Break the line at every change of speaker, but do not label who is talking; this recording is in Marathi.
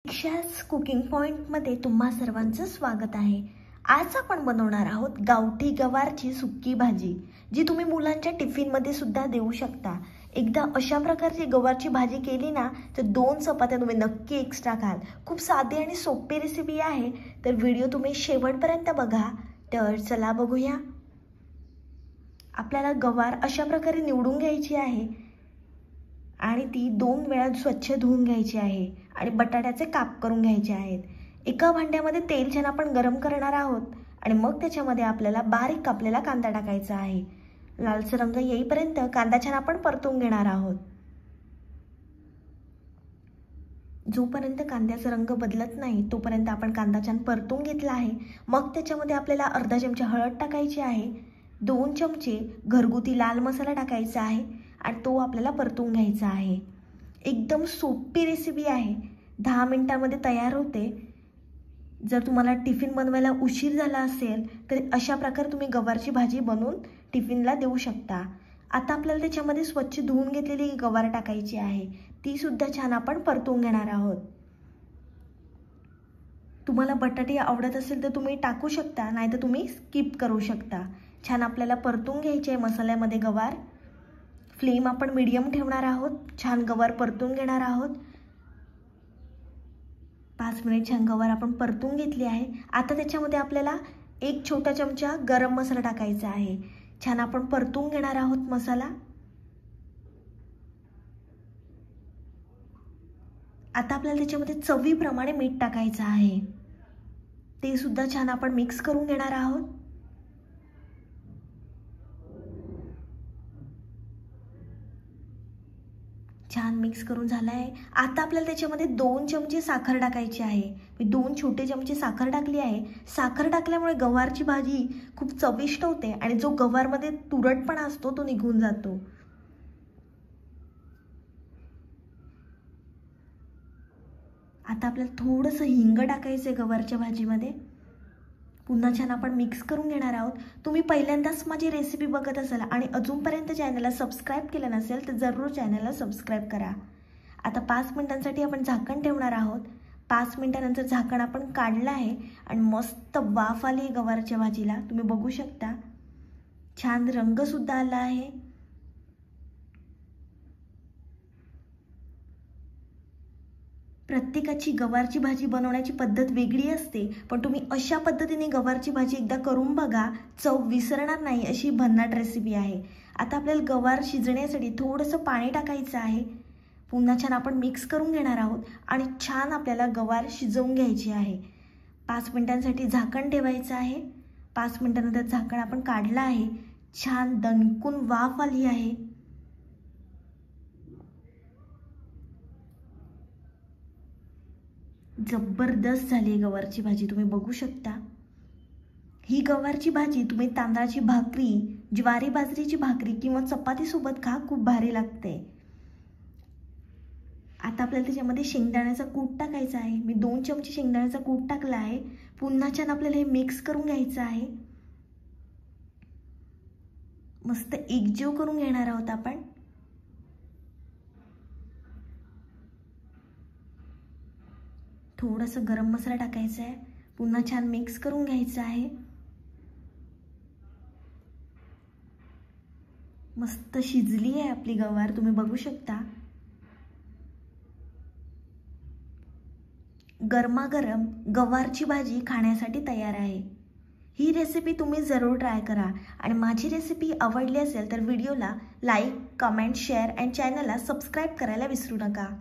दीक्षा's कुकिंग पॉइंटमध्ये तुम्हा सर्वांचं स्वागत आहे। आज आपण बनवणार आहोत गावठी गवारची सुक्की भाजी, जी तुम्ही मुलांच्या टिफिनमध्ये सुद्धा देऊ शकता। एकदा अशा प्रकारची गवारची भाजी केली ना तर 2 चपात्या तुम्ही नक्की एक्स्ट्रा खाल। खूप साधी आणि सोपी रेसिपी आहे, तर व्हिडिओ तुम्ही शेवटपर्यंत बघा। तर चला बघूया। आपल्याला गवार अशा प्रकारे निवडून घ्यायची आहे आणि ती 2 वेळा स्वच्छ धुवून घ्यायची आहे आणि बटाट्याचे काप करून घ्यायचे आहेत। एका भांड्यामध्ये तेल छान आपण गरम करणार आहोत आणि मग त्याच्यामध्ये आपल्याला बारीक कापलेला कांदा टाकायचा आहे। लालसर रंग येईपर्यंत कांदा छान आपण परतून घेणार आहोत। जोपर्यंत कांद्याचा रंग बदलत नाही तोपर्यंत आपण कांदा छान परतून घेतला आहे। मग त्याच्यामध्ये आपल्याला अर्धा चमचा हळद टाकायची आहे, 2 चमचे घरगुती लाल मसाला टाकायचा आहे आणि तो आपल्याला परतून घ्यायचा आहे। एकदम सोपी रेसिपी आहे, 10 मिनिटांमध्ये तयार होते। जर तुम्हाला टिफिन बनवायला उशीर झाला असेल तर अशा प्रकारे तुम्ही गवारची भाजी बनवून टिफिनला देऊ शकता। आता आपल्याला त्याच्यामध्ये स्वच्छ धुवून घेतलेली गवार टाकायची आहे, ती सुद्धा छान आपण परतून घेणार आहोत। तुम्हाला बटाटे आवडत असेल तर तुम्ही टाकू शकता, नाहीतर तुम्ही स्किप करू शकता। छान आपल्याला परतून घ्यायचे आहे मसाल्यामध्ये गवार। फ्लेम आपण मीडियम ठेवणार आहोत। छान गवार परतून घेणार आहोत। 5 मिनिट छान गवार आपण परतून घेतली आहे। आता त्याच्यामध्ये आपल्याला 1 छोटा चमचा गरम मसाला टाकायचा आहे। छान आपण परतून घेणार आहोत मसाला। आता आपल्याला त्याच्यामध्ये चवीप्रमाणे मीठ टाकायचं आहे, ते सुद्धा छान आपण मिक्स करून घेणार आहोत। छान मिक्स करून झाला आहे। आता आपल्याला त्याच्यामध्ये 2 चमचे साखर टाकायची आहे। मी 2 छोटे चमचे साखर टाकली आहे। साखर टाकल्यामुळे गवारची भाजी खूप चविष्ट होते आणि जो गवारमध्ये तुरटपणा असतो तो निघून जातो। आता आपल्याला थोडंसं हिंग टाकायचं आहे गवारच्या भाजीमध्ये। पुन्हा छान आपण मिक्स करून घेणार आहोत। तुम्ही पहिल्यांदाच माझी रेसिपी बघत असाल आणि अजूनपर्यंत चॅनलला सबस्क्राइब केलं नसेल तर जरूर चॅनलला सबस्क्राइब करा। आता 5 मिनिटांसाठी आपण झाकण ठेवणार आहोत। 5 मिनिटांनंतर झाकण आपण काढलं आहे आणि मस्त वाफ आली आहे गवारच्या भाजीला, तुम्ही बघू शकता। छान रंग सुद्धा आला आहे। प्रत्येकाची गवारची भाजी बनवण्याची पद्धत वेगळी असते, पण तुम्ही अशा पद्धतीने गवारची भाजी एकदा करून बघा, चव विसरणार नाही अशी भन्नाट रेसिपी आहे। आता आपल्याला गवार शिजण्यासाठी थोडंसं पाणी टाकायचं आहे। पुन्हा छान आपण मिक्स करून घेणार आहोत आणि छान आपल्याला गवार शिजवून घ्यायची आहे। 5 मिनिटांसाठी झाकण ठेवायचं आहे। 5 मिनिटांनंतर झाकण आपण काढलं आहे। छान दणकून वाफ आली आहे। जबरदस्त झाली आहे गवारची भाजी, तुम्ही बघू शकता। ही गवारची भाजी तुम्ही तांदळाची भाकरी, ज्वारी बाजरीची भाकरी किंवा चपाती सोबत खा, खूप भारी लागते। आता आपल्याला त्याच्यामध्ये शेंगदाण्याचा कूट टाकायचा आहे। मी 2 चमचे शेंगदाण्याचा कूट टाकला आहे। पुन्हा छान आपल्याला हे मिक्स करून घ्यायचं आहे। मस्त एकजीव करून घेणार आहोत आपण। थोडंसं गरम मसाला टाकायचा आहे। पुन्हा छान मिक्स करून घ्यायचं आहे। मस्त शिजली आहे आपली गवार, तुम्ही बघू शकता। गरमागरम गवारची भाजी खाण्यासाठी तयार आहे। ही रेसिपी तुम्ही जरूर ट्राय करा आणि माझी रेसिपी आवडली असेल तर व्हिडिओला लाईक, कमेंट, शेअर आणि चॅनलला सबस्क्राइब करायला विसरू नका।